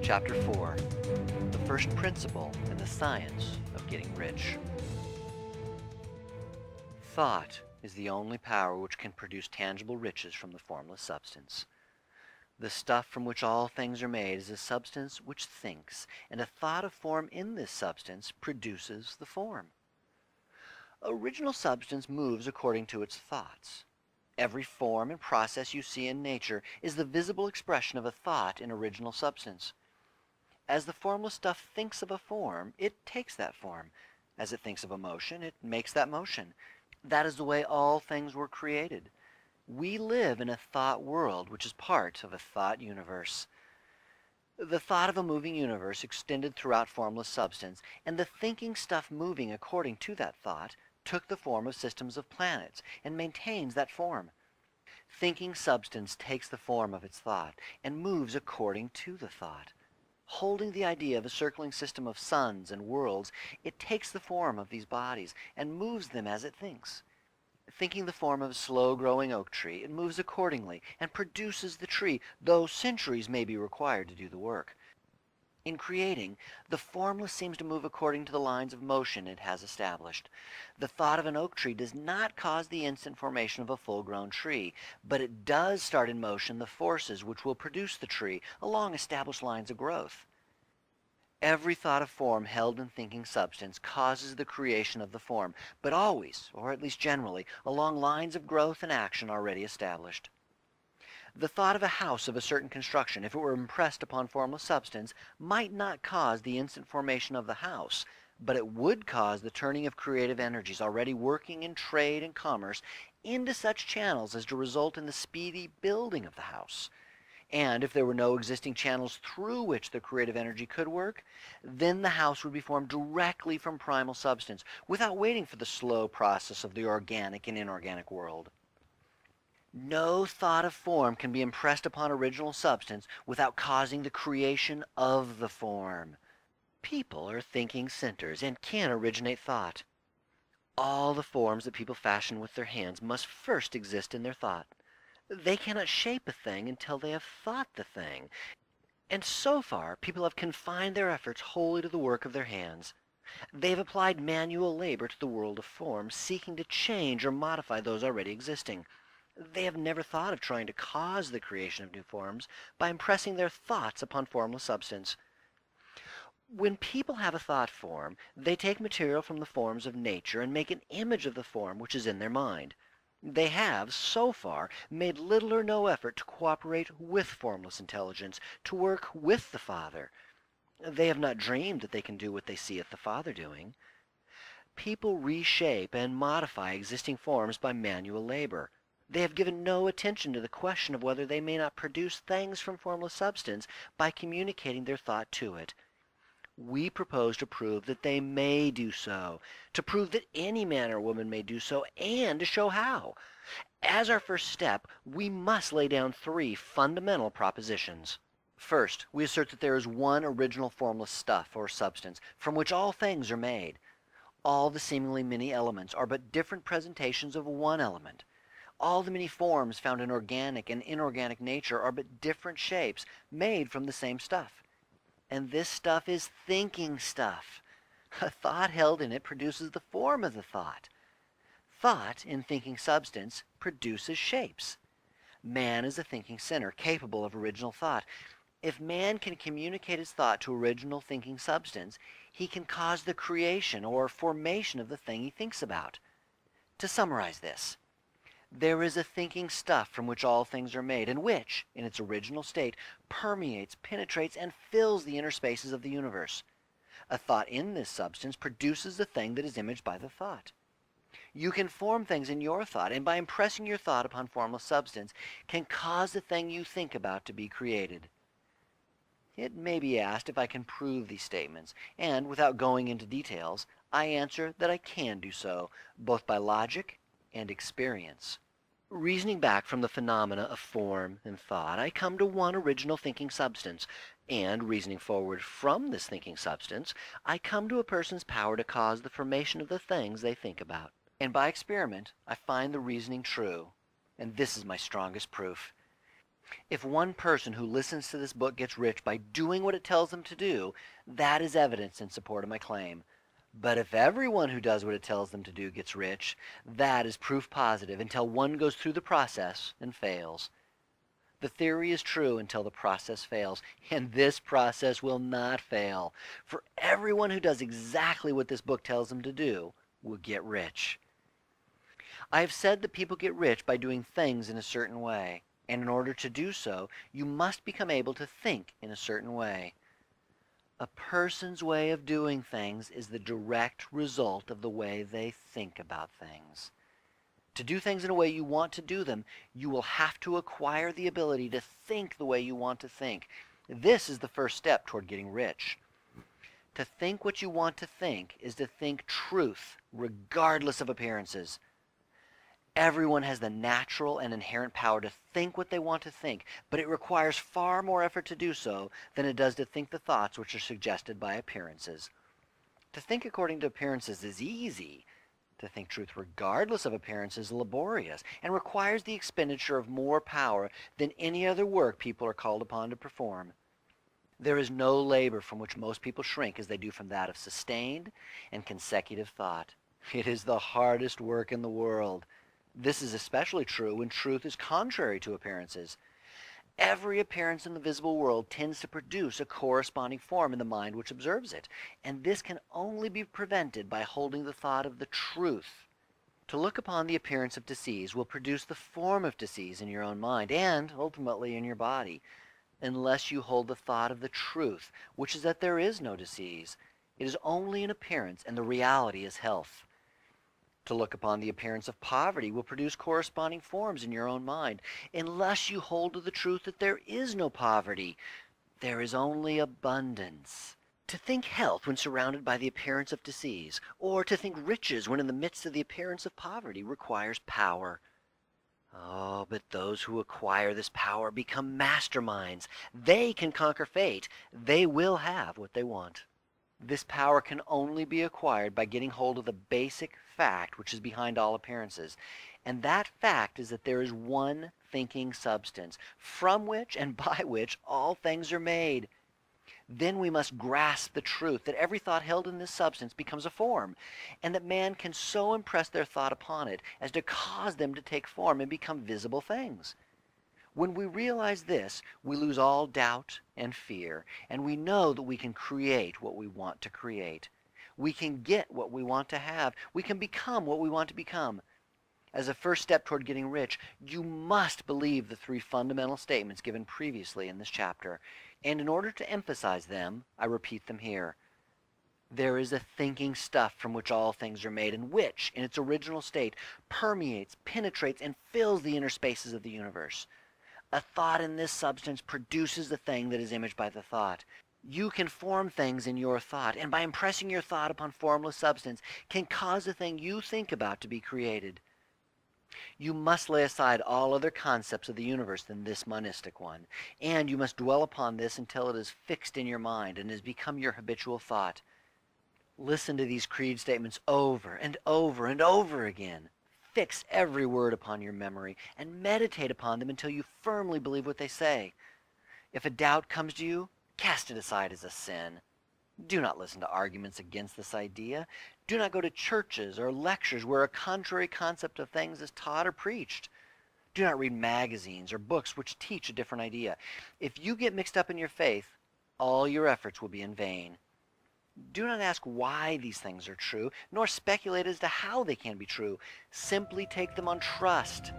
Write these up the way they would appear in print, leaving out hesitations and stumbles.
Chapter 4. The first principle in the science of getting rich. Thought is the only power which can produce tangible riches from the formless substance. The stuff from which all things are made is a substance which thinks, and a thought of form in this substance produces the form. Original substance moves according to its thoughts. Every form and process you see in nature is the visible expression of a thought in original substance. As the formless stuff thinks of a form, it takes that form. As it thinks of a motion, it makes that motion. That is the way all things were created. We live in a thought world, which is part of a thought universe. The thought of a moving universe extended throughout formless substance, and the thinking stuff moving according to that thought took the form of systems of planets and maintains that form. Thinking substance takes the form of its thought and moves according to the thought. Holding the idea of a circling system of suns and worlds, it takes the form of these bodies and moves them as it thinks. Thinking the form of a slow-growing oak tree, it moves accordingly and produces the tree, though centuries may be required to do the work. In creating, the formless seems to move according to the lines of motion it has established. The thought of an oak tree does not cause the instant formation of a full-grown tree, but it does start in motion the forces which will produce the tree along established lines of growth. Every thought of form held in thinking substance causes the creation of the form, but always, or at least generally, along lines of growth and action already established. The thought of a house of a certain construction, if it were impressed upon formless substance, might not cause the instant formation of the house, but it would cause the turning of creative energies already working in trade and commerce into such channels as to result in the speedy building of the house. And if there were no existing channels through which the creative energy could work, then the house would be formed directly from primal substance, without waiting for the slow process of the organic and inorganic world. No thought of form can be impressed upon original substance without causing the creation of the form. People are thinking centers and can originate thought. All the forms that people fashion with their hands must first exist in their thought. They cannot shape a thing until they have thought the thing. And so far, people have confined their efforts wholly to the work of their hands. They have applied manual labor to the world of form, seeking to change or modify those already existing. They have never thought of trying to cause the creation of new forms by impressing their thoughts upon formless substance. When people have a thought form, they take material from the forms of nature and make an image of the form which is in their mind. They have, so far, made little or no effort to cooperate with formless intelligence, to work with the Father. They have not dreamed that they can do what they see the Father doing. People reshape and modify existing forms by manual labor. They have given no attention to the question of whether they may not produce things from formless substance by communicating their thought to it. We propose to prove that they may do so, to prove that any man or woman may do so, and to show how. As our first step, we must lay down 3 fundamental propositions. First, we assert that there is one original formless stuff or substance from which all things are made. All the seemingly many elements are but different presentations of one element. All the many forms found in organic and inorganic nature are but different shapes made from the same stuff. And this stuff is thinking stuff. A thought held in it produces the form of the thought. Thought, in thinking substance, produces shapes. Man is a thinking center, capable of original thought. If man can communicate his thought to original thinking substance, he can cause the creation or formation of the thing he thinks about. To summarize this, there is a thinking stuff from which all things are made, and which, in its original state, permeates, penetrates, and fills the inner spaces of the universe. A thought in this substance produces the thing that is imaged by the thought. You can form things in your thought, and by impressing your thought upon formless substance, can cause the thing you think about to be created. It may be asked if I can prove these statements, and without going into details, I answer that I can do so, both by logic and experience. Reasoning back from the phenomena of form and thought, I come to one original thinking substance, and reasoning forward from this thinking substance, I come to a person's power to cause the formation of the things they think about. And by experiment, I find the reasoning true. And this is my strongest proof. If one person who listens to this book gets rich by doing what it tells them to do, that is evidence in support of my claim. But if everyone who does what it tells them to do gets rich, that is proof positive until one goes through the process and fails. The theory is true until the process fails, and this process will not fail. For everyone who does exactly what this book tells them to do will get rich. I have said that people get rich by doing things in a certain way, and in order to do so, you must become able to think in a certain way. A person's way of doing things is the direct result of the way they think about things. To do things in a way you want to do them, you will have to acquire the ability to think the way you want to think. This is the first step toward getting rich. To think what you want to think is to think truth, regardless of appearances. Everyone has the natural and inherent power to think what they want to think, but it requires far more effort to do so than it does to think the thoughts which are suggested by appearances. To think according to appearances is easy. To think truth regardless of appearances is laborious and requires the expenditure of more power than any other work people are called upon to perform. There is no labor from which most people shrink as they do from that of sustained and consecutive thought. It is the hardest work in the world. This is especially true when truth is contrary to appearances. Every appearance in the visible world tends to produce a corresponding form in the mind which observes it, and this can only be prevented by holding the thought of the truth. To look upon the appearance of disease will produce the form of disease in your own mind and, ultimately, in your body, unless you hold the thought of the truth, which is that there is no disease. It is only an appearance, and the reality is health. To look upon the appearance of poverty will produce corresponding forms in your own mind, unless you hold to the truth that there is no poverty. There is only abundance. To think health when surrounded by the appearance of disease, or to think riches when in the midst of the appearance of poverty, requires power. Oh, but those who acquire this power become masterminds. They can conquer fate. They will have what they want. This power can only be acquired by getting hold of the basic fact which is behind all appearances. And that fact is that there is one thinking substance, from which and by which all things are made. Then we must grasp the truth that every thought held in this substance becomes a form, and that man can so impress their thought upon it as to cause them to take form and become visible things. When we realize this, we lose all doubt and fear, and we know that we can create what we want to create. We can get what we want to have. We can become what we want to become. As a first step toward getting rich, you must believe the three fundamental statements given previously in this chapter, and in order to emphasize them, I repeat them here. There is a thinking stuff from which all things are made, and which, in its original state, permeates, penetrates, and fills the inner spaces of the universe. A thought in this substance produces the thing that is imaged by the thought. You can form things in your thought, and by impressing your thought upon formless substance, can cause the thing you think about to be created. You must lay aside all other concepts of the universe than this monistic one, and you must dwell upon this until it is fixed in your mind and has become your habitual thought. Listen to these creed statements over and over and over again. Fix every word upon your memory and meditate upon them until you firmly believe what they say. If a doubt comes to you, cast it aside as a sin. Do not listen to arguments against this idea. Do not go to churches or lectures where a contrary concept of things is taught or preached. Do not read magazines or books which teach a different idea. If you get mixed up in your faith, all your efforts will be in vain. Do not ask why these things are true, nor speculate as to how they can be true. Simply take them on trust.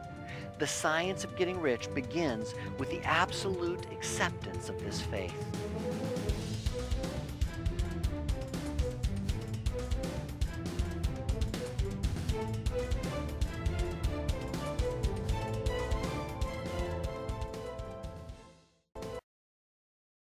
The science of getting rich begins with the absolute acceptance of this faith.